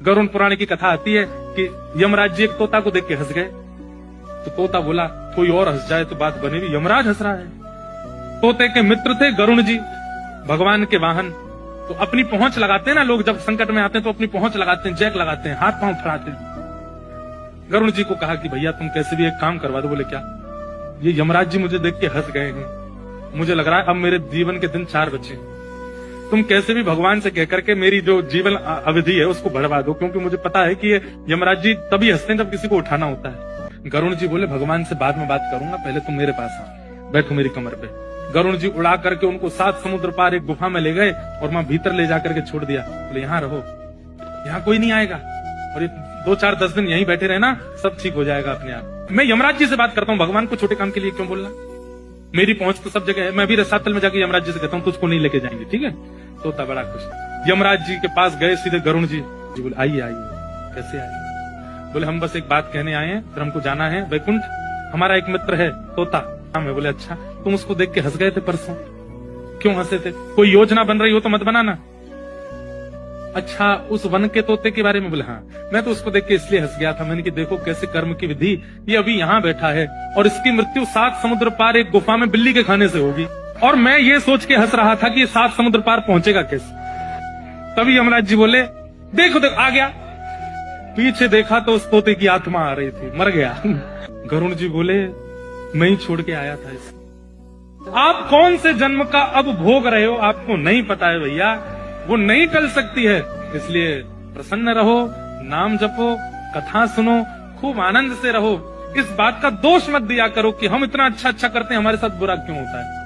गरुड़ पुराण की कथा आती है कि यमराज जी एक तोता को देख के हंस गए। तो तोता बोला कोई और हंस जाए तो बात बनेगी, यमराज हंस रहा है। तोते के मित्र थे गरुड़ जी, भगवान के वाहन। तो अपनी पहुंच लगाते हैं ना लोग, जब संकट में आते हैं तो अपनी पहुंच लगाते हैं, जैक लगाते हैं, हाथ पांव फड़ाते हैं। गरुड़ जी को कहा कि भैया तुम कैसे भी एक काम करवा दो। बोले क्या? ये यमराज जी मुझे देख के हंस गए हैं, मुझे लग रहा है अब मेरे जीवन के दिन 4 बचे। तुम कैसे भी भगवान से कहकर के मेरी जो जीवन अवधि है उसको बढ़वा दो, क्योंकि मुझे पता है कि ये यमराज जी तभी हंसते हैं जब किसी को उठाना होता है। गरुड़ जी बोले भगवान से बाद में बात करूंगा, पहले तुम मेरे पास आओ, बैठो मेरी कमर पे। गरुड़ जी उड़ा करके उनको 7 समुद्र पार एक गुफा में ले गए और वहां भीतर ले जाकर के छोड़ दिया। बोले यहाँ रहो, यहाँ कोई नहीं आएगा, और 2-4-10 दिन यहीं बैठे रहना, सब ठीक हो जाएगा अपने आप। मैं यमराज जी से बात करता हूँ, भगवान को छोटे काम के लिए क्यों बोलना? मेरी पहुंच तो सब जगह है। मैं भी रसातल में जाके यमराज जी से कहता हूँ तुझको नहीं लेके जाएंगे, ठीक है? तोता बड़ा खुश। यमराज जी के पास गए सीधे गरुड़ जी बोले आइए आइए। कैसे आइए? बोले हम बस एक बात कहने आए हैं, फिर हमको जाना है वैकुंठ। हमारा एक मित्र है तोता, मैं बोले अच्छा, तुम उसको देख के हंस गए थे परसों, क्यों हंसे थे? कोई योजना बन रही हो तो मत बनाना। अच्छा, उस वन के तोते के बारे में? बोले हाँ, मैं तो उसको देख के इसलिए हंस गया था, मैंने कि देखो कैसे कर्म की विधि, ये अभी यहाँ बैठा है और इसकी मृत्यु 7 समुद्र पार एक गुफा में बिल्ली के खाने से होगी, और मैं ये सोच के हंस रहा था कि ये 7 समुद्र पार पहुंचेगा कैसे। तभी यमराज जी बोले देखो देखो आ गया। पीछे देखा तो उस तोते की आत्मा आ रही थी, मर गया। गरुड़ जी बोले मैं ही छोड़ के आया था इसे। आप कौन से जन्म का अब भोग रहे हो आपको नहीं पता है भैया, वो नहीं टल सकती है। इसलिए प्रसन्न रहो, नाम जपो, कथा सुनो, खूब आनंद से रहो। इस बात का दोष मत दिया करो कि हम इतना अच्छा करते हैं, हमारे साथ बुरा क्यों होता है।